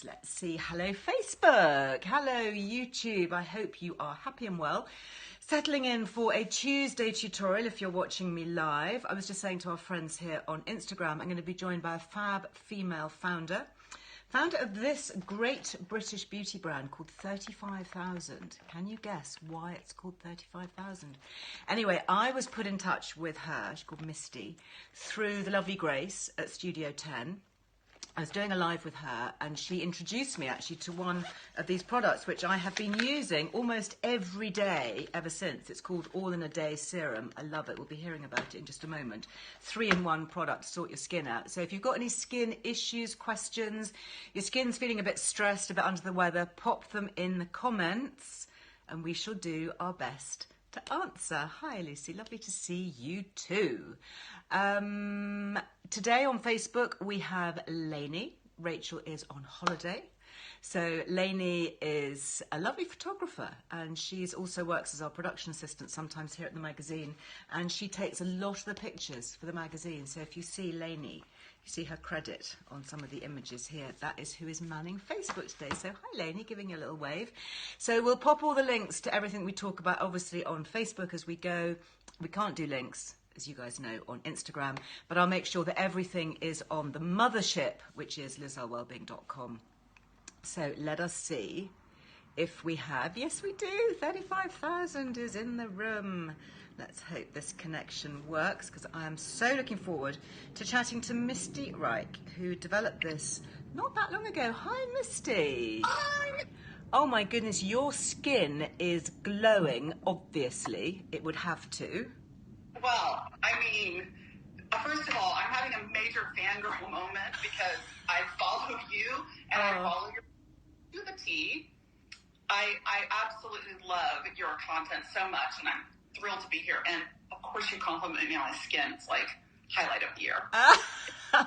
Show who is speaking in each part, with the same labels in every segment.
Speaker 1: Let's see. Hello, Facebook. Hello, YouTube. I hope you are happy and well. Settling in for a Tuesday tutorial if you're watching me live. I was just saying to our friends here on Instagram, I'm going to be joined by a fab female founder of this great British beauty brand called 35,000. Can you guess why it's called 35,000? Anyway, I was put in touch with her, she's called Misty, through the lovely Grace at Studio 10. I was doing a live with her and she introduced me actually to one of these products which I have been using almost every day ever since. It's called All in a Day Serum. I love it. We'll be hearing about it in just a moment. 3-in-1 product to sort your skin out. So if you've got any skin issues, questions, your skin's feeling a bit stressed, a bit under the weather, pop them in the comments and we shall do our best to answer. Hi Lucy, lovely to see you too. Today on Facebook we have Lainey. Rachel is on holiday. So Lainey is a lovely photographer and she's also works as our production assistant sometimes here at the magazine, and she takes a lot of the pictures for the magazine. So if you see Lainey, you see her credit on some of the images here. That is who is manning Facebook today. So hi Lainey, giving you a little wave. So we'll pop all the links to everything we talk about obviously on Facebook as we go. We can't do links, as you guys know, on Instagram, but I'll make sure that everything is on the mothership, which is lizelwellbeing.com. So let us see if we have, yes we do, 35,000 is in the room. Let's hope this connection works because I am so looking forward to chatting to Misty Reich, who developed this not that long ago. Hi Misty.
Speaker 2: Hi.
Speaker 1: Oh my goodness, your skin is glowing, obviously. It would have to.
Speaker 2: Well, I mean, first of all, I'm having a major fangirl moment because I follow you and I follow your to the T. I absolutely love your content so much and I'm thrilled to be here. And of course you compliment me on my skin. It's like highlight of the year.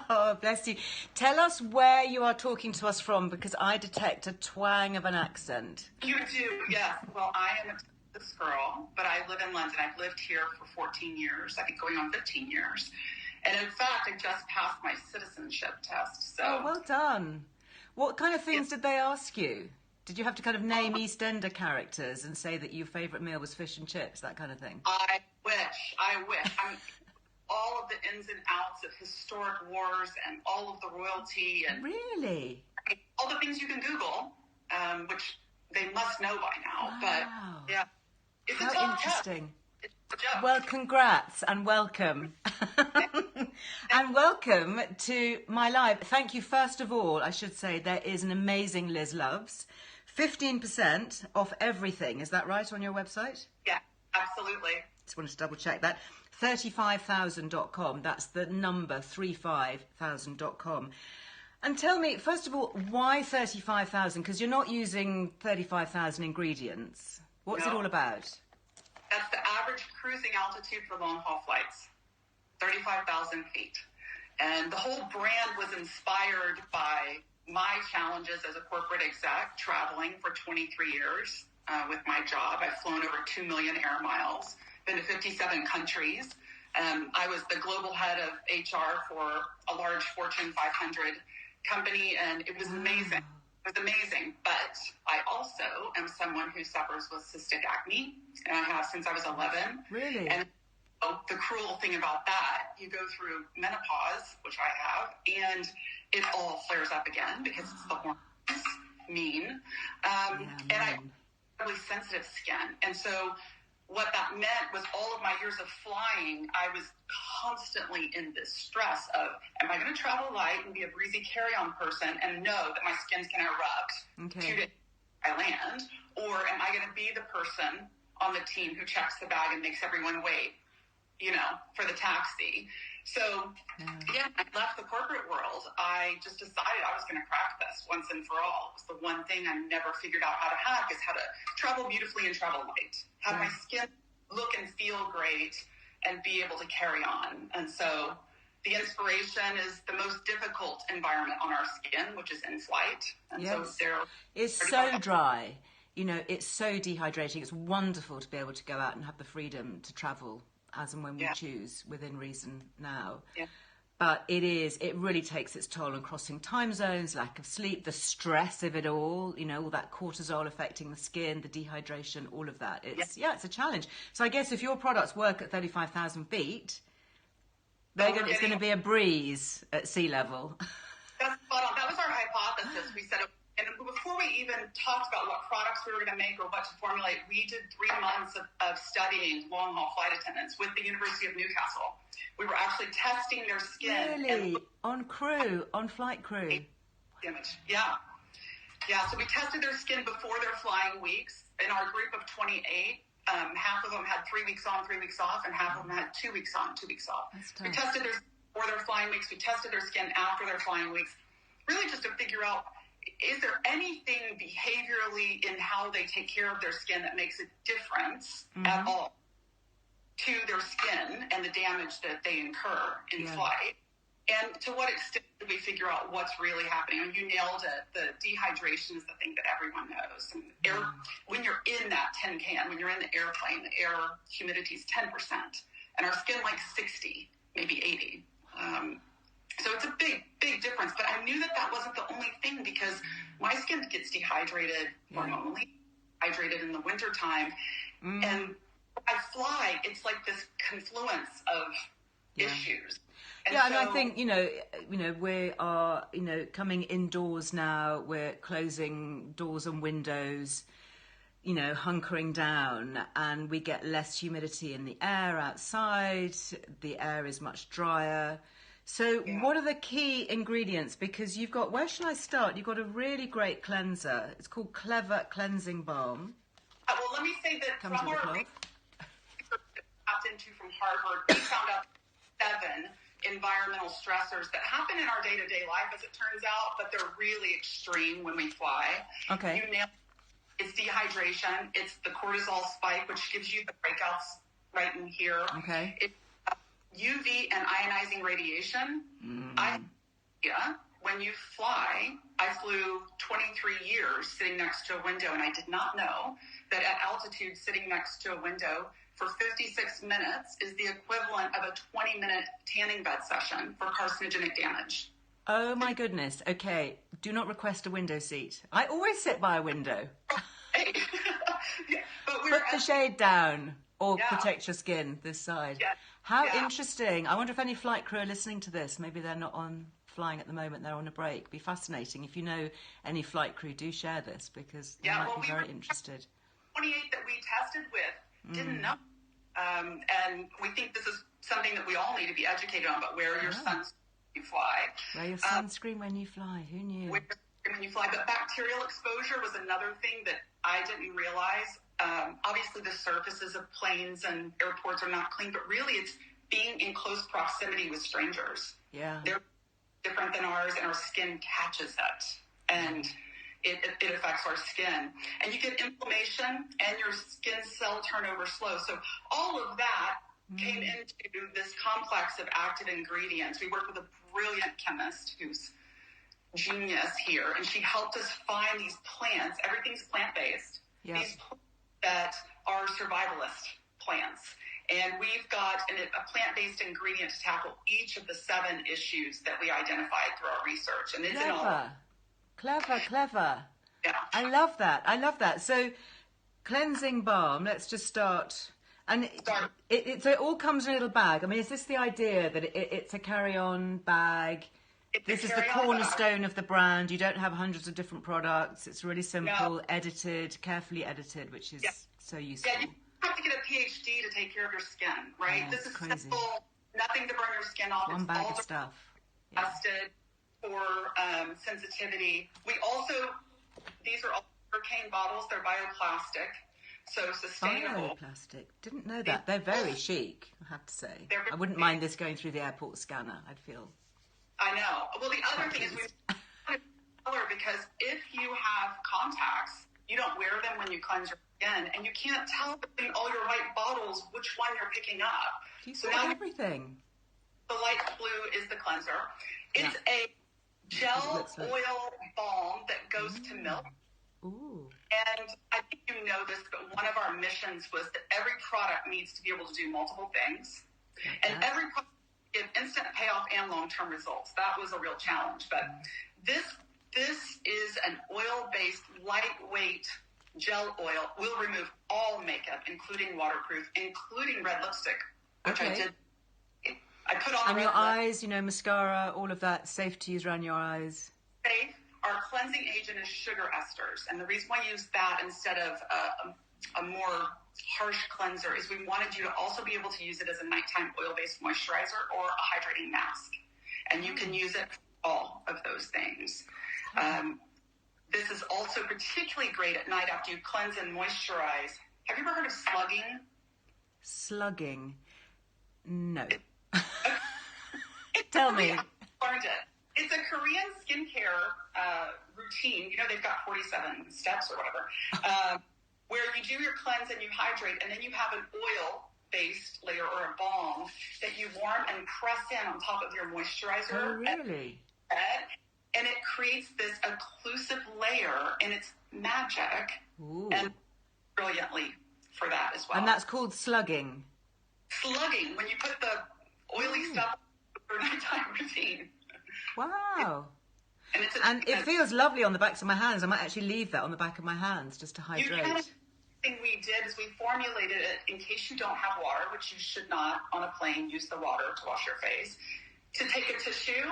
Speaker 1: Oh, bless you. Tell us where you are talking to us from because I detect a twang of an accent.
Speaker 2: You do, yes. Well, I am a Texas girl, but I live in London. I've lived here for 14 years. I think going on 15 years. And in fact, I just passed my citizenship test. So.
Speaker 1: Oh, well done. What kind of things did they ask you? Did you have to kind of name EastEnder characters and say that your favourite meal was fish and chips, that kind of thing?
Speaker 2: I wish. I'm all of the ins and outs of historic wars and all of the royalty and
Speaker 1: really
Speaker 2: all the things you can Google, which they must know by now.
Speaker 1: Wow.
Speaker 2: But yeah, it's
Speaker 1: how
Speaker 2: a tough
Speaker 1: interesting.
Speaker 2: Test. It's a joke.
Speaker 1: Well, congrats and welcome. And welcome to my live. Thank you. First of all, I should say there is an amazing Liz Loves. 15% off everything. Is that right on your website?
Speaker 2: Yeah, absolutely.
Speaker 1: Just wanted to double check that. 35,000.com. That's the number, 35,000.com. And tell me, first of all, why 35,000? Because you're not using 35,000 ingredients. What's it all about?
Speaker 2: That's the average cruising altitude for long-haul flights, 35,000 feet. And the whole brand was inspired by my challenges as a corporate exec, traveling for 23 years with my job. I've flown over 2 million air miles, been to 57 countries. I was the global head of HR for a large Fortune 500 company, and it was amazing. It was amazing, but I also am someone who suffers with cystic acne, and I have since I was 11.
Speaker 1: Really?
Speaker 2: And the cruel thing about that, you go through menopause, which I have, and it all flares up again because it's the hormones mean. And I have really sensitive skin. And so what that meant was all of my years of flying, I was constantly in this stress of, am I going to travel light and be a breezy carry-on person and know that my skin's going to erupt 2 days I land? Or am I going to be the person on the team who checks the bag and makes everyone wait, for the taxi? So, I left the corporate world. I just decided I was going to crack this once and for all. It was the one thing I never figured out how to hack is how to travel beautifully and travel light. Have my skin look and feel great and be able to carry on. And so the inspiration is the most difficult environment on our skin, which is in flight. And so
Speaker 1: it's so dry. It's so dehydrating. It's wonderful to be able to go out and have the freedom to travel as and when we choose, within reason now.
Speaker 2: Yeah.
Speaker 1: But it really takes its toll on crossing time zones, lack of sleep, the stress of it all, all that cortisol affecting the skin, the dehydration, all of that. It's a challenge. So I guess if your products work at 35,000 feet, it's going to be a breeze at sea level.
Speaker 2: That's spot on. That was our hypothesis. We said, and before we even talked about what products we were going to make or what to formulate, we did 3 months of studying long-haul flight attendants with the University of Newcastle. We were actually testing their skin.
Speaker 1: Really? On flight crew?
Speaker 2: Image. Yeah. Yeah, so we tested their skin before their flying weeks. In our group of 28, half of them had 3 weeks on, 3 weeks off, and half of them had 2 weeks on, 2 weeks off. We tested their before their flying weeks. We tested their skin after their flying weeks, really just to figure out, is there anything behaviorally in how they take care of their skin that makes a difference at all to their skin and the damage that they incur in flight? And to what extent did we figure out what's really happening? And you nailed it. The dehydration is the thing that everyone knows. And when you're in that tin can, when you're in the airplane, the air humidity is 10%, and our skin like 60, maybe 80. So it's a big, big difference. But I knew that wasn't the only thing, because my skin gets dehydrated hormonally, hydrated in the wintertime. And when I fly, it's like this confluence of issues. And
Speaker 1: and I think, we are, coming indoors now, we're closing doors and windows, hunkering down, and we get less humidity in the air outside. The air is much drier. So what are the key ingredients? Because you've got, where should I start? You've got a really great cleanser. It's called Clever Cleansing Balm.
Speaker 2: Well, let me say that from our research tapped into from Harvard, we found out 7 environmental stressors that happen in our day-to-day life, as it turns out, but they're really extreme when we fly.
Speaker 1: Okay.
Speaker 2: You nailed it. It's dehydration. It's the cortisol spike, which gives you the breakouts right in here.
Speaker 1: Okay.
Speaker 2: It's UV and ionizing radiation. When you fly, I flew 23 years sitting next to a window, and I did not know that at altitude, sitting next to a window for 56 minutes is the equivalent of a 20-minute tanning bed session for carcinogenic damage.
Speaker 1: Oh my goodness. Okay. Do not request a window seat. I always sit by a window. Put the shade down or protect your skin this side.
Speaker 2: Yeah.
Speaker 1: How interesting. I wonder if any flight crew are listening to this. Maybe they're not on flying at the moment. They're on a break. Be fascinating. If you know any flight crew, do share this, because they might be very interested. 28
Speaker 2: that we tested with didn't know. And we think this is something that we all need to be educated on, but wear your sunscreen when you fly.
Speaker 1: Wear your sunscreen when you fly. Who knew?
Speaker 2: Wear your sunscreen when you fly. But bacterial exposure was another thing that I didn't realize. Obviously, the surfaces of planes and airports are not clean, but really it's being in close proximity with strangers.
Speaker 1: Yeah.
Speaker 2: They're different than ours, and our skin catches it. And it affects our skin. And you get inflammation, and your skin cell turnover slow. So all of that came into this complex of active ingredients. We worked with a brilliant chemist who's genius here, and she helped us find these plants. Everything's plant-based. Yeah. These plants that are survivalist plants. And we've got a plant-based ingredient to tackle each of the 7 issues that we identified through our research. And it's
Speaker 1: Clever. Yeah. I love that. So, cleansing balm, let's just start. And so it all comes in a little bag. I mean, is this the idea that it's a carry-on bag? This is the cornerstone of the brand. You don't have hundreds of different products. It's really simple, carefully edited, which is so useful.
Speaker 2: Yeah, you have to get a PhD to take care of your skin, right?
Speaker 1: Yeah,
Speaker 2: this is
Speaker 1: crazy.
Speaker 2: Simple, nothing to burn your skin off.
Speaker 1: One bag of stuff.
Speaker 2: Tested for sensitivity. These are all hurricane bottles. They're bioplastic, so sustainable.
Speaker 1: Bioplastic. Didn't know that. They're very chic, I have to say. I wouldn't mind this going through the airport scanner. I'd feel.
Speaker 2: I know. Well, the other thing is we color, because if you have contacts, you don't wear them when you cleanse your skin, and you can't tell between all your white bottles which one you're picking up.
Speaker 1: So now everything.
Speaker 2: The light blue is the cleanser. It's a gel oil balm that goes to milk.
Speaker 1: Ooh.
Speaker 2: And I think you know this, but one of our missions was that every product needs to be able to do multiple things. And every product give instant payoff and long-term results. That was a real challenge. But this is an oil-based, lightweight gel oil. Will remove all makeup, including waterproof, including red lipstick, which I did. I put on
Speaker 1: and your eyes, you know, mascara, all of that, safe to use around your eyes.
Speaker 2: Safe. Our cleansing agent is sugar esters, and the reason why I use that instead of a more harsh cleanser is we wanted you to also be able to use it as a nighttime oil-based moisturizer or a hydrating mask, and you can use it for all of those things. This is also particularly great at night after you cleanse and moisturize. Have you ever heard of slugging?
Speaker 1: Slugging? No. Tell me.
Speaker 2: I learned it. It's a Korean skincare routine. You know, they've got 47 steps or whatever, where you do your cleanse and you hydrate, and then you have an oil-based layer or a balm that you warm and press in on top of your moisturizer.
Speaker 1: Oh, really?
Speaker 2: And it creates this occlusive layer, and it's magic.
Speaker 1: Ooh.
Speaker 2: And brilliantly for that as well.
Speaker 1: And that's called slugging.
Speaker 2: Slugging, when you put the oily stuff for nighttime routine.
Speaker 1: Wow.
Speaker 2: And
Speaker 1: it feels lovely on the backs of my hands. I might actually leave that on the back of my hands just to hydrate.
Speaker 2: The thing we did is we formulated it in case you don't have water, which you should not on a plane use the water to wash your face, to take a tissue,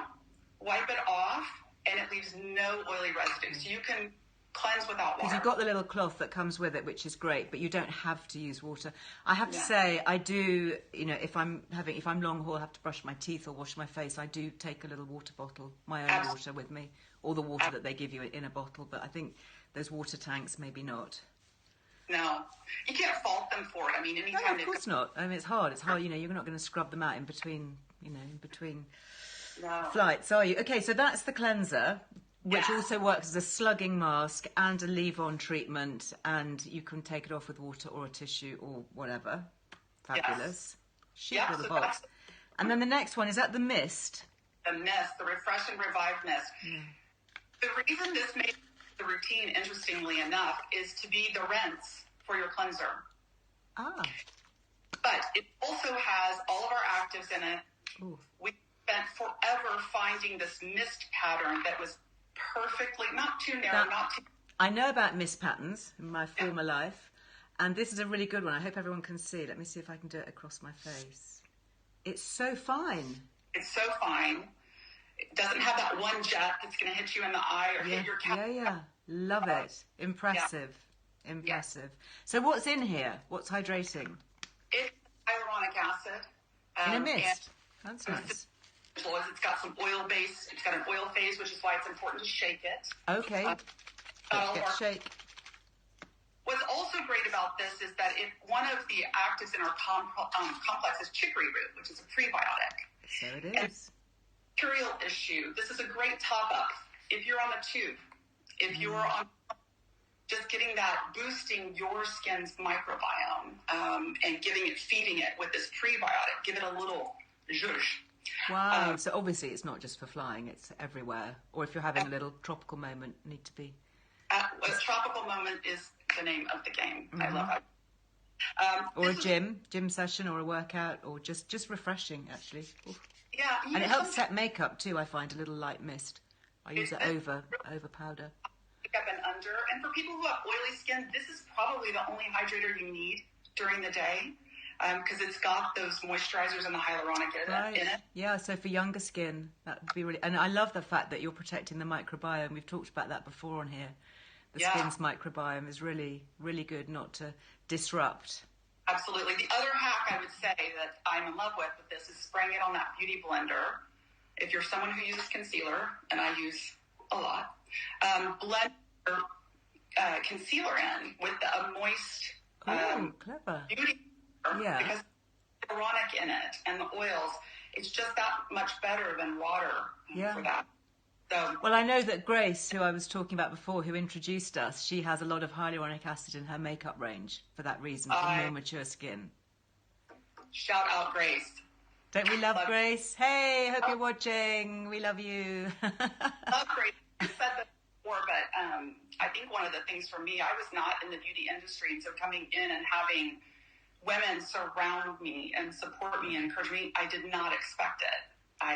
Speaker 2: wipe it off, and it leaves no oily residue. So you can cleanse without water.
Speaker 1: Because you've got the little cloth that comes with it, which is great, but you don't have to use water. I have to say, I do, you know, if I'm long haul, have to brush my teeth or wash my face, I do take a little water bottle, my own water with me, or the water that they give you in a bottle, but I think those water tanks, maybe not.
Speaker 2: No, you can't fault them for it. I mean, anytime.
Speaker 1: No, of course not. I mean, it's hard. You know, you're not going to scrub them out in between flights, are you? Okay, so that's the cleanser, which also works as a slugging mask and a leave-on treatment, and you can take it off with water or a tissue or whatever. Fabulous. Chic little box. And then the next one, is that the mist?
Speaker 2: The mist, the Refresh and Revive mist. The reason this made the routine, interestingly enough, is to be the rinse for your cleanser.
Speaker 1: Ah.
Speaker 2: But it also has all of our actives in it.
Speaker 1: Ooh.
Speaker 2: We spent forever finding this mist pattern that was perfectly, not too narrow, not too...
Speaker 1: I know about mist patterns in my former life, and this is a really good one. I hope everyone can see. Let me see if I can do it across my face. It's so fine.
Speaker 2: It's so fine. It doesn't have that one jet that's going to hit you in the eye or hit your cap.
Speaker 1: Yeah. Love it. Impressive. Impressive. So what's in here? What's hydrating?
Speaker 2: It's hyaluronic acid.
Speaker 1: In a mist. That's nice.
Speaker 2: It's got some oil base. It's got an oil phase, which is why it's important to shake it.
Speaker 1: Okay. Let's get shake.
Speaker 2: What's also great about this is that one of the actives in our complex is chicory root, which is a prebiotic.
Speaker 1: So it is.
Speaker 2: Bacterial issue. This is a great top-up. If you're on the tube, if you're on just getting that, boosting your skin's microbiome and feeding it with this prebiotic, give it a little zhuzh.
Speaker 1: Wow. So obviously it's not just for flying, it's everywhere. Or if you're having a little tropical moment, need to be...
Speaker 2: a tropical moment is the name of the game. I love it.
Speaker 1: Or a gym session or a workout, or just refreshing, actually. Oof.
Speaker 2: Yeah.
Speaker 1: And it helps set makeup too, I find, a little light mist. I use it over powder.
Speaker 2: Makeup and under. And for people who have oily skin, this is probably the only hydrator you need during the day, because it's got those moisturizers and the hyaluronic in it.
Speaker 1: Yeah, so for younger skin, that would be really... And I love the fact that you're protecting the microbiome. We've talked about that before on here. The skin's microbiome is really, really good not to disrupt.
Speaker 2: Absolutely. The other hack I would say that I'm in love with this is spraying it on that beauty blender. If you're someone who uses concealer, and I use a lot, blend your concealer in with a moist
Speaker 1: clever.
Speaker 2: beauty blender, because the hyaluronic in it and the oils, it's just that much better than water for that. So,
Speaker 1: well, I know that Grace, who I was talking about before, who introduced us, she has a lot of hyaluronic acid in her makeup range for that reason, for more mature skin.
Speaker 2: Shout out, Grace.
Speaker 1: Don't we love Grace? Hey, hope you're watching. We love you.
Speaker 2: Love Grace. I said that before, but I think one of the things for me, I was not in the beauty industry, and so coming in and having women surround me and support me and encourage me, I did not expect it.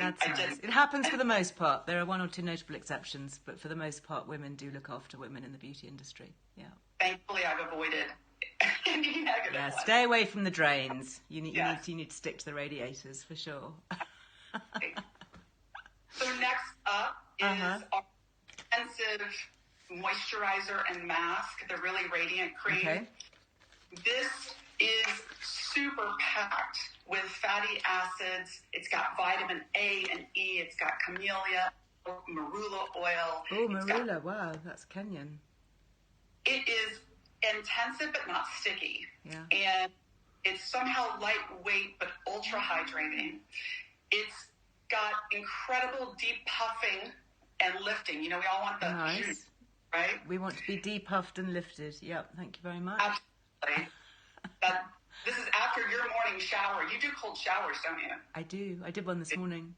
Speaker 1: That's nice. It happens for the most part. There are one or two notable exceptions, but for the most part, women do look after women in the beauty industry. Yeah.
Speaker 2: Thankfully, I've avoided any negative
Speaker 1: Yeah,
Speaker 2: ones.
Speaker 1: stay away from the drains. You need to stick to the radiators for sure.
Speaker 2: So next up is our intensive moisturizer and mask, the Really Radiant Cream.
Speaker 1: Okay.
Speaker 2: This is super packed with fatty acids. It's got vitamin A and E. It's got camellia, marula oil.
Speaker 1: Oh, marula. Wow, that's Kenyan.
Speaker 2: It is intensive but not sticky.
Speaker 1: Yeah.
Speaker 2: And it's somehow lightweight but ultra hydrating. It's got incredible deep puffing and lifting. You know, we all want the
Speaker 1: nice.
Speaker 2: Right?
Speaker 1: We want to be depuffed and lifted. Yep, thank you very much.
Speaker 2: Absolutely. This is after your morning shower. You do cold showers, don't you?
Speaker 1: I do. I did one this morning.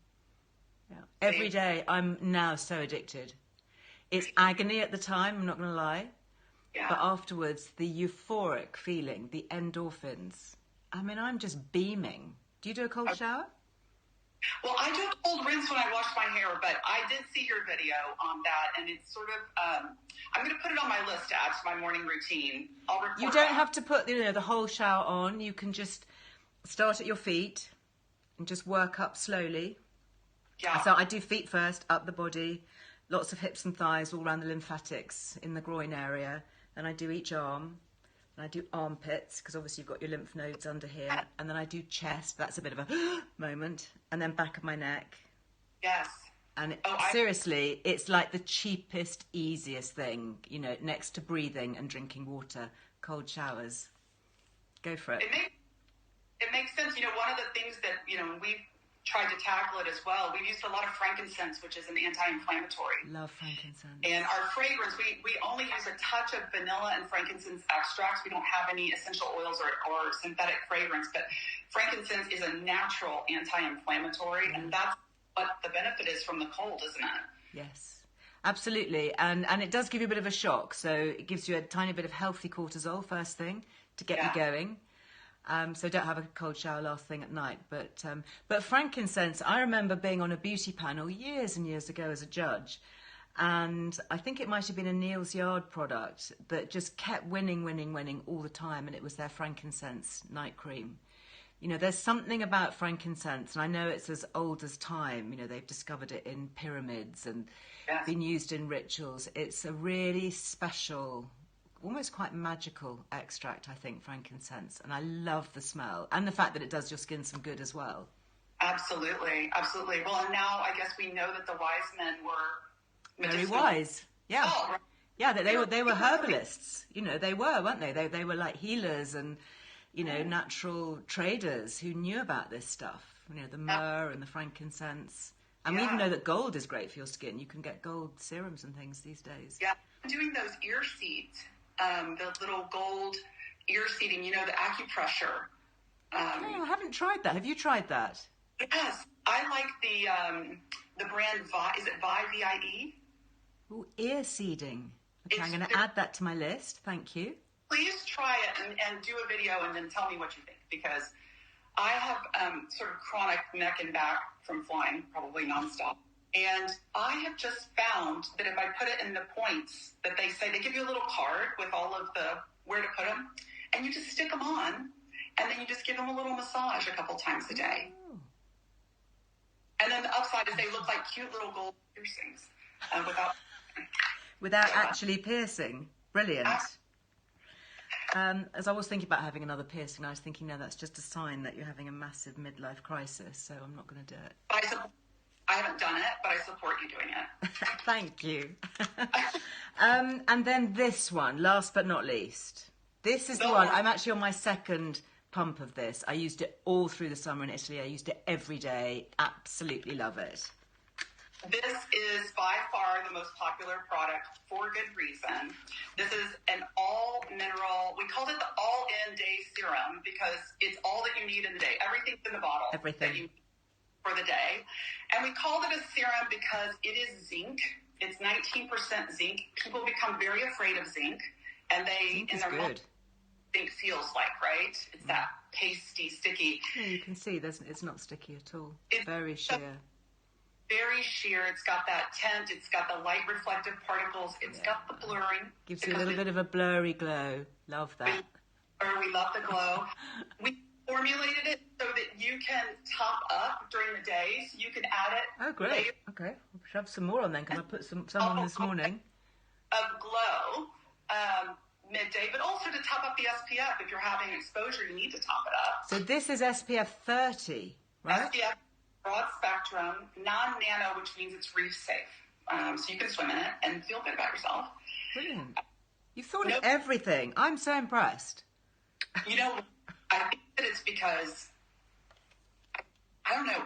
Speaker 1: Yeah. Every day. I'm now so addicted. It's agony at the time, I'm not going to lie.
Speaker 2: Yeah.
Speaker 1: But afterwards, the euphoric feeling, the endorphins. I mean, I'm just beaming. Do you do a cold shower?
Speaker 2: Well, I do a cold rinse when I wash my hair, but I did see your video on that, and it's sort of, I'm going to put it on my list to add to my morning routine. I'll report
Speaker 1: You don't have to put the whole shower on. You can just start at your feet and just work up slowly.
Speaker 2: Yeah.
Speaker 1: So I do feet first, up the body, lots of hips and thighs all around the lymphatics in the groin area. Then I do each arm. And I do armpits, because obviously you've got your lymph nodes under here. And then I do chest. That's a bit of a moment. And then back of my neck.
Speaker 2: Yes.
Speaker 1: And seriously, it's like the cheapest, easiest thing, next to breathing and drinking water, cold showers. Go for it.
Speaker 2: It makes sense. One of the things that, we've tried to tackle it as well. We've used a lot of frankincense, which is an anti-inflammatory.
Speaker 1: Love frankincense.
Speaker 2: And our fragrance, we only use a touch of vanilla and frankincense extracts. We don't have any essential oils or synthetic fragrance, but frankincense is a natural anti-inflammatory, and that's what the benefit is from the cold, isn't it?
Speaker 1: Yes, absolutely. And it does give you a bit of a shock. So it gives you a tiny bit of healthy cortisol first thing to get you going. So don't have a cold shower last thing at night. But frankincense, I remember being on a beauty panel years and years ago as a judge. And I think it might have been a Neal's Yard product that just kept winning all the time. And it was their frankincense night cream. There's something about frankincense, and I know it's as old as time. They've discovered it in pyramids and been used in rituals. It's a really special, almost quite magical extract, I think, frankincense. And I love the smell and the fact that it does your skin some good as well.
Speaker 2: Absolutely. Well, and now I guess we know that the wise men were medicinal.
Speaker 1: Very wise. Yeah.
Speaker 2: Oh, right.
Speaker 1: Yeah, they were herbalists. They were, weren't they? They were like healers and, natural traders who knew about this stuff. The myrrh and the frankincense. And we even know that gold is great for your skin. You can get gold serums and things these days.
Speaker 2: Yeah. I'm doing those ear seeds. The little gold ear seeding, the Acupressure.
Speaker 1: I haven't tried that. Have you tried that?
Speaker 2: Yes. I like the brand Vi. Is it Vi, V-I-E?
Speaker 1: Oh, ear seeding. Okay, I'm going to add that to my list. Thank you.
Speaker 2: Please try it and do a video and then tell me what you think, because I have sort of chronic neck and back from flying, probably nonstop. And I have just found that if I put it in the points that they say, they give you a little card with all of the where to put them, and you just stick them on, and then you just give them a little massage a couple times a day. Oh. And then the upside is they look like cute little gold piercings
Speaker 1: without actually piercing. Brilliant. As I was thinking about having another piercing, I was thinking, no, that's just a sign that you're having a massive midlife crisis, so I'm not going to do it.
Speaker 2: I haven't done it, but I support you doing it.
Speaker 1: Thank you. And then this one, last but not least. This is the one. I'm actually on my second pump of this. I used it all through the summer in Italy. I used it every day. Absolutely love it.
Speaker 2: This is by far the most popular product for good reason. This is an all-mineral, we called it the all-in day serum because it's all that you need in the day. Everything's in the bottle.
Speaker 1: Everything.
Speaker 2: That you need for the day. And we called it a serum because it is zinc. It's 19% zinc. People become very afraid of zinc. And
Speaker 1: Zinc is good.
Speaker 2: Zinc feels like, right? It's that pasty, sticky.
Speaker 1: Yeah, you can see it's not sticky at all.
Speaker 2: It's
Speaker 1: very sheer.
Speaker 2: Very sheer. It's got that tint. It's got the light reflective particles. It's got the blurring.
Speaker 1: Gives you a little bit of a blurry glow. Love that.
Speaker 2: We love the glow. We formulated it so that you can top up during the day. So you can add it.
Speaker 1: Oh, great.
Speaker 2: Later.
Speaker 1: Okay. We'll have some more on then, because I put some on this morning.
Speaker 2: Of glow midday, but also to top up the SPF. If you're having exposure, you need to top it up.
Speaker 1: So this is SPF 30, right?
Speaker 2: SPF, broad spectrum, non-nano, which means it's reef safe. So you can swim in it and feel good about yourself.
Speaker 1: Brilliant. You've thought of everything. I'm so impressed.
Speaker 2: You know, I think that it's because, I don't know,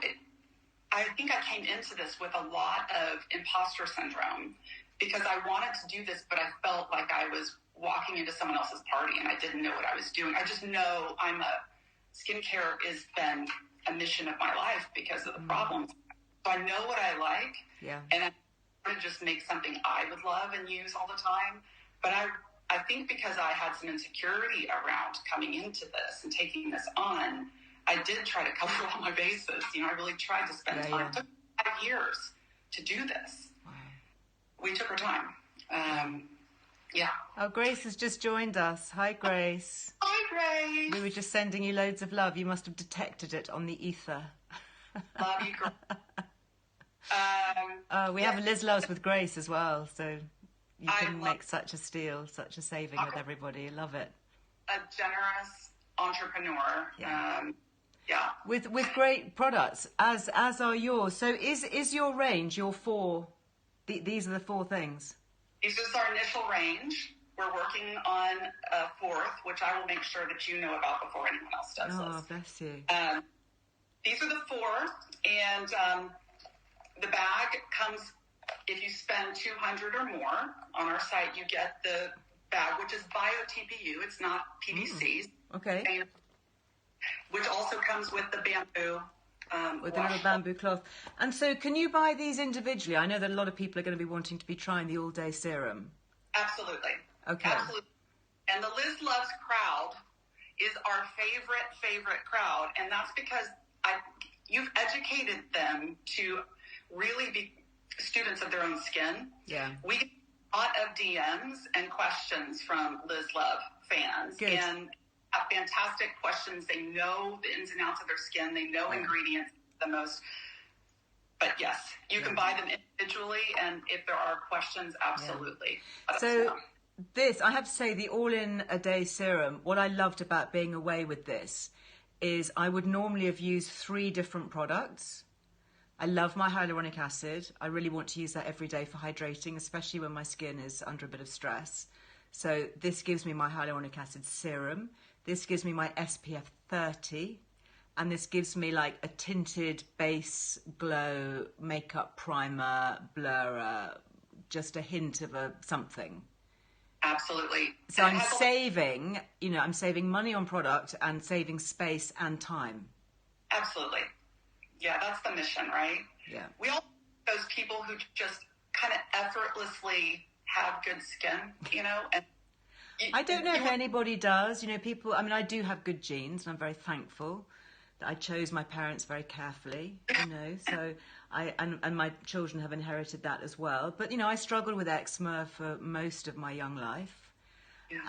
Speaker 2: I think I came into this with a lot of imposter syndrome because I wanted to do this, but I felt like I was walking into someone else's party and I didn't know what I was doing. I just know skincare has been a mission of my life because of the problems. So I know what I like, and I want to just make something I would love and use all the time. But I think because I had some insecurity around coming into this and taking this on, I did try to cover all my bases. You know, I really tried to spend time. It took 5 years to do this. Wow. We took our time.
Speaker 1: Oh, Grace has just joined us. Hi, Grace.
Speaker 2: Hi, Grace.
Speaker 1: We were just sending you loads of love. You must have detected it on the ether.
Speaker 2: Love you, Grace.
Speaker 1: We have a Liz Loves with Grace as well, so you can make such a steal, such a saving with everybody. Love it.
Speaker 2: A generous entrepreneur.
Speaker 1: With great products, as are yours. So is your range your four? These are the four things.
Speaker 2: This is our initial range. We're working on a fourth, which I will make sure that you know about before anyone else does.
Speaker 1: Oh, bless you.
Speaker 2: These are the four, and the bag comes, if you spend $200 or more on our site, you get the bag, which is bio-TPU. It's not PVCs.
Speaker 1: Okay.
Speaker 2: And, which also comes with the bamboo
Speaker 1: with the little bamboo cloth. And so can you buy these individually? I know that a lot of people are going to be wanting to be trying the all-day serum.
Speaker 2: Absolutely.
Speaker 1: Okay.
Speaker 2: Absolutely. And the Liz Loves crowd is our favorite crowd. And that's because you've educated them to really be students of their own skin.
Speaker 1: Yeah.
Speaker 2: We get a lot of DMs and questions from Liz Love fans.
Speaker 1: Good.
Speaker 2: And fantastic questions. They know the ins and outs of their skin. They know ingredients the most. But yes, you can buy them individually, and if there are questions, absolutely.
Speaker 1: So this, I have to say, the all-in-a-day serum, what I loved about being away with this is I would normally have used 3 different products. I love my hyaluronic acid. I really want to use that every day for hydrating, especially when my skin is under a bit of stress. So this gives me my hyaluronic acid serum. This gives me my SPF 30, and this gives me like a tinted base glow makeup primer, blurrer, just a hint of something.
Speaker 2: Absolutely.
Speaker 1: So I'm saving money on product and saving space and time.
Speaker 2: Absolutely. Yeah, that's the mission, right?
Speaker 1: Yeah.
Speaker 2: We all those people who just kind of effortlessly have good skin, and
Speaker 1: I don't know if anybody does. People, I do have good genes, and I'm very thankful that I chose my parents very carefully, so and my children have inherited that as well. But, I struggled with eczema for most of my young life,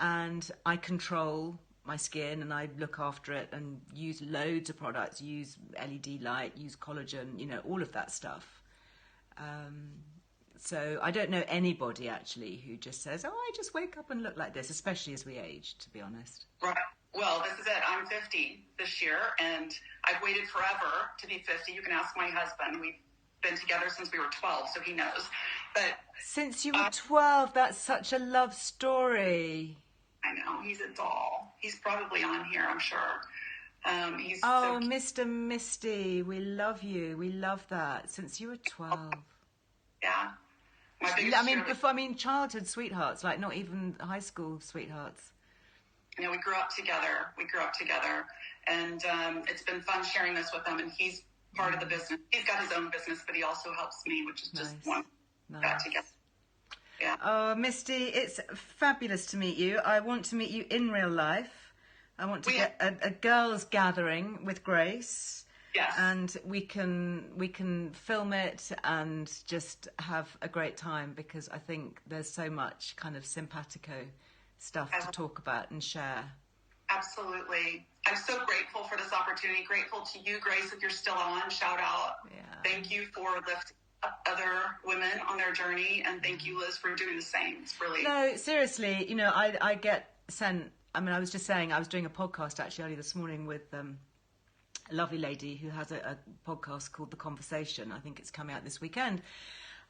Speaker 1: and I control my skin and I look after it and use loads of products, use LED light, use collagen, all of that stuff. So I don't know anybody actually who just says, I just wake up and look like this, especially as we age, to be honest.
Speaker 2: Right. Well, this is it. I'm 50 this year, and I've waited forever to be 50. You can ask my husband. We've been together since we were 12, so he knows. But
Speaker 1: since you were 12, that's such a love story.
Speaker 2: I know. He's a doll. He's probably on here, I'm sure. He's
Speaker 1: so Mr. Misty, we love you. We love that. Since you were 12.
Speaker 2: Yeah.
Speaker 1: Childhood sweethearts, like not even high school sweethearts.
Speaker 2: We grew up together. And it's been fun sharing this with him. And he's part of the business. He's got his own business, but he also helps me, which is just one that together. Yeah.
Speaker 1: Oh, Misty, it's fabulous to meet you. I want to meet you in real life. I want to get a girls' gathering with Grace.
Speaker 2: Yes.
Speaker 1: And we can film it and just have a great time, because I think there's so much kind of simpatico stuff to talk about and share.
Speaker 2: Absolutely. I'm so grateful for this opportunity. Grateful to you, Grace, if you're still on. Shout out.
Speaker 1: Yeah.
Speaker 2: Thank you for lifting up other women on their journey. And thank you, Liz, for doing the same. It's really...
Speaker 1: No, seriously, you know, I get sent... I mean, I was just saying, I was doing a podcast actually early this morning with a lovely lady who has a podcast called The Conversation. I think it's coming out this weekend.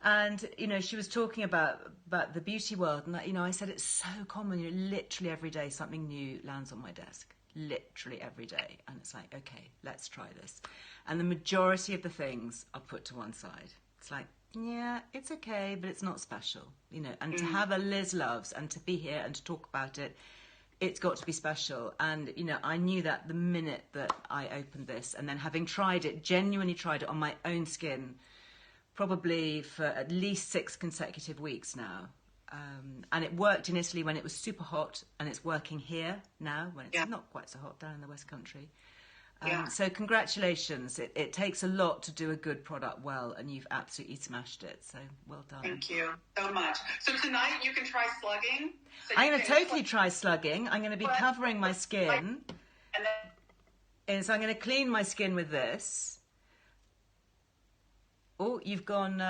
Speaker 1: And, you know, she was talking about the beauty world. And, that, you know, I said it's so common. You know, literally every day something new lands on my desk. Literally every day. And it's like, okay, let's try this. And the majority of the things are put to one side. It's like, yeah, it's okay, but it's not special. You know, and to have a Liz Loves and to be here and to talk about it, it's got to be special. And, you know, I knew that the minute that I opened this, and then having tried it, genuinely tried it on my own skin, probably for at least 6 consecutive weeks now. And it worked in Italy when it was super hot, and it's working here now when it's not quite so hot down in the West Country. So congratulations. It takes a lot to do a good product well, and you've absolutely smashed it. So well done.
Speaker 2: Thank you so much. So tonight you can try Slugging. So
Speaker 1: I'm going to totally try Slugging. I'm going to be covering my skin.
Speaker 2: And then...
Speaker 1: And so I'm going to clean my skin with this. Oh, you've gone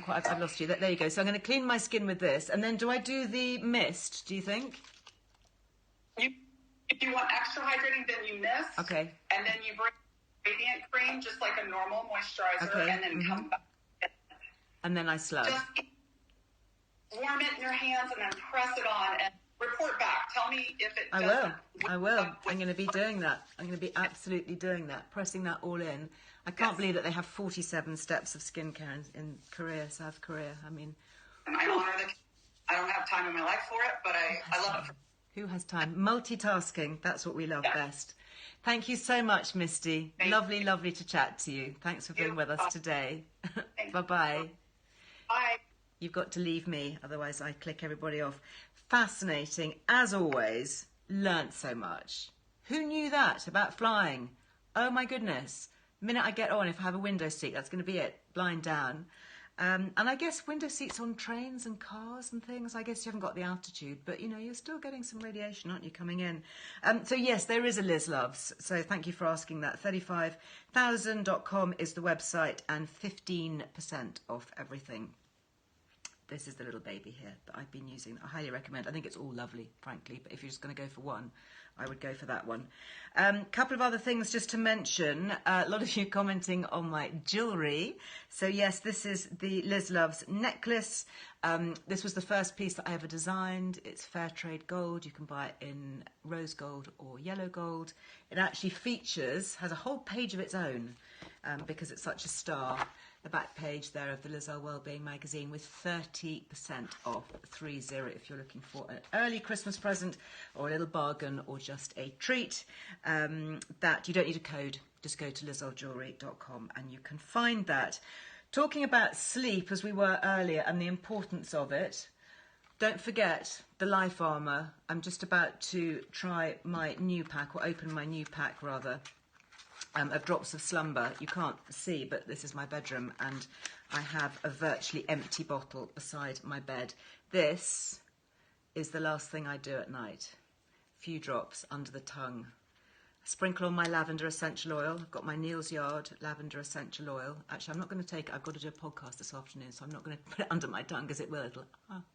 Speaker 1: quite... I've lost you. There you go. So I'm going to clean my skin with this. And then do I do the mist, do you think?
Speaker 2: If you want extra hydrating, then you mist.
Speaker 1: Okay.
Speaker 2: And then you bring radiant cream, just like a normal moisturizer,
Speaker 1: okay.
Speaker 2: and then come back.
Speaker 1: And then I slug.
Speaker 2: Just warm it in your hands and then press it on and report back. Tell me if it doesn't.
Speaker 1: I will. I'm going to be doing that. I'm going to be absolutely doing that, pressing that all in. I can't believe that they have 47 steps of skincare in Korea, South Korea. I mean...
Speaker 2: And I honor I don't have time in my life for it, but I love it.
Speaker 1: Who has time? Multitasking. That's what we love best. Thank you so much, Misty. Lovely to chat to you. Thanks for being with us today. Bye-bye.
Speaker 2: Bye.
Speaker 1: You've got to leave me, otherwise I click everybody off. Fascinating, as always. Learnt so much. Who knew that about flying? Oh my goodness. The minute I get on, if I have a window seat, that's going to be it. Blind down. And I guess window seats on trains and cars and things, I guess you haven't got the altitude, but, you know, you're still getting some radiation, aren't you, coming in? So, yes, there is a Liz Loves. So thank you for asking that. 35,000.com is the website, and 15% off everything. This is the little baby here that I've been using. I highly recommend. I think it's all lovely, frankly, but if you're just going to go for one, I would go for that one. Couple of other things just to mention. A lot of you commenting on my jewellery. So yes, this is the Liz Loves necklace. This was the first piece that I ever designed. It's fair trade gold. You can buy it in rose gold or yellow gold. It actually has a whole page of its own because it's such a star. The back page there of the Earle Wellbeing magazine with 30% off, 30, if you're looking for an early Christmas present or a little bargain or just a treat. That you don't need a code, just go to lizelljewelry.com and you can find that. Talking about sleep as we were earlier and the importance of it, don't forget the Life Armour. I'm just about to try my new pack, or open my new pack rather. Of Drops of Slumber. You can't see, but this is my bedroom, and I have a virtually empty bottle beside my bed. This is the last thing I do at night. A few drops under the tongue. Sprinkle on my lavender essential oil. I've got my Neal's Yard lavender essential oil. Actually, I'm not going to take it. I've got to do a podcast this afternoon, so I'm not going to put it under my tongue because it'll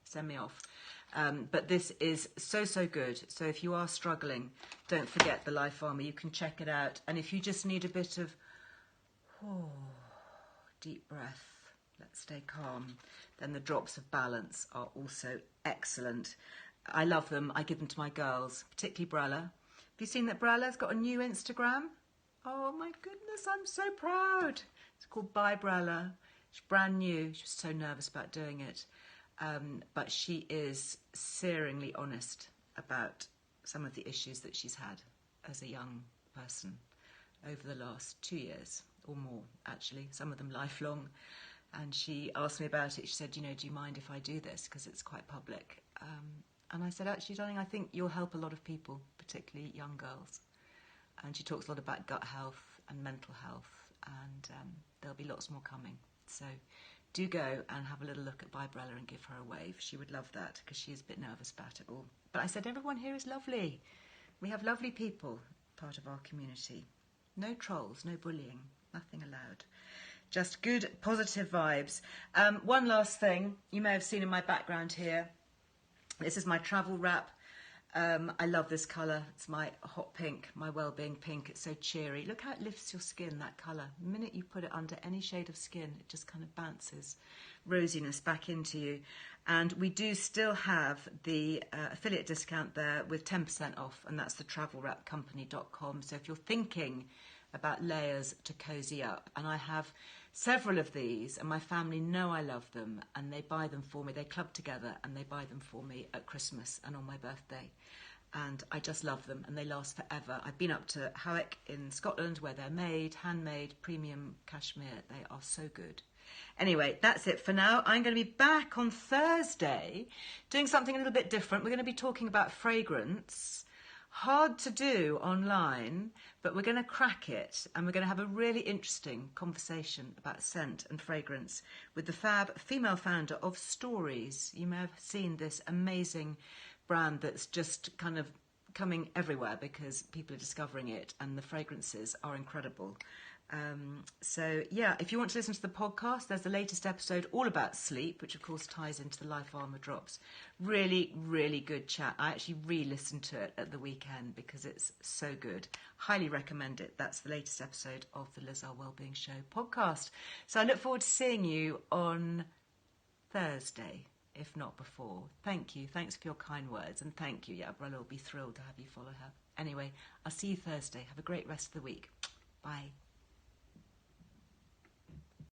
Speaker 1: send me off. But this is so good. So if you are struggling, don't forget the Life Armour. You can check it out. And if you just need a bit of deep breath, let's stay calm, then the Drops of Balance are also excellent. I love them. I give them to my girls, particularly Brella. Have you seen that Brella's got a new Instagram? Oh my goodness, I'm so proud. It's called By Brella. It's brand new. She was so nervous about doing it. But she is searingly honest about some of the issues that she's had as a young person over the last 2 years or more, actually, some of them lifelong. And she asked me about it. She said, you know, do you mind if I do this? Because it's quite public. And I said, actually, darling, I think you'll help a lot of people, particularly young girls. And she talks a lot about gut health and mental health, and there'll be lots more coming. So do go and have a little look at Bacterial and give her a wave. She would love that because she's a bit nervous about it all. But I said, everyone here is lovely. We have lovely people, part of our community. No trolls, no bullying, nothing allowed. Just good, positive vibes. One last thing, you may have seen in my background here. This is my travel wrap. I love this colour. It's my hot pink, my Wellbeing pink. It's so cheery. Look how it lifts your skin, that colour. The minute you put it under any shade of skin, it just kind of bounces rosiness back into you. And we do still have the affiliate discount there with 10% off, and that's the travelwrapcompany.com. So if you're thinking about layers to cozy up, and I have several of these, and my family know I love them, and they buy them for me. They club together and they buy them for me at Christmas and on my birthday, and I just love them, and they last forever. I've been up to Howick in Scotland where they're made, handmade, premium cashmere. They are so good. Anyway, that's it for now. I'm going to be back on Thursday doing something a little bit different. We're going to be talking about fragrance. Hard to do online, but we're going to crack it, and we're going to have a really interesting conversation about scent and fragrance with the fab female founder of Stories. You may have seen this amazing brand that's just kind of coming everywhere because people are discovering it, and the fragrances are incredible. So yeah, if you want to listen to the podcast, there's the latest episode all about sleep, which of course ties into the Life Armour drops. Really, really good chat. I actually re-listened to it at the weekend because it's so good. Highly recommend it. That's the latest episode of the Earle Wellbeing Show podcast. So I look forward to seeing you on Thursday, if not before. Thank you. Thanks for your kind words. And thank you. Yeah, Brella will be thrilled to have you follow her. Anyway, I'll see you Thursday. Have a great rest of the week. Bye.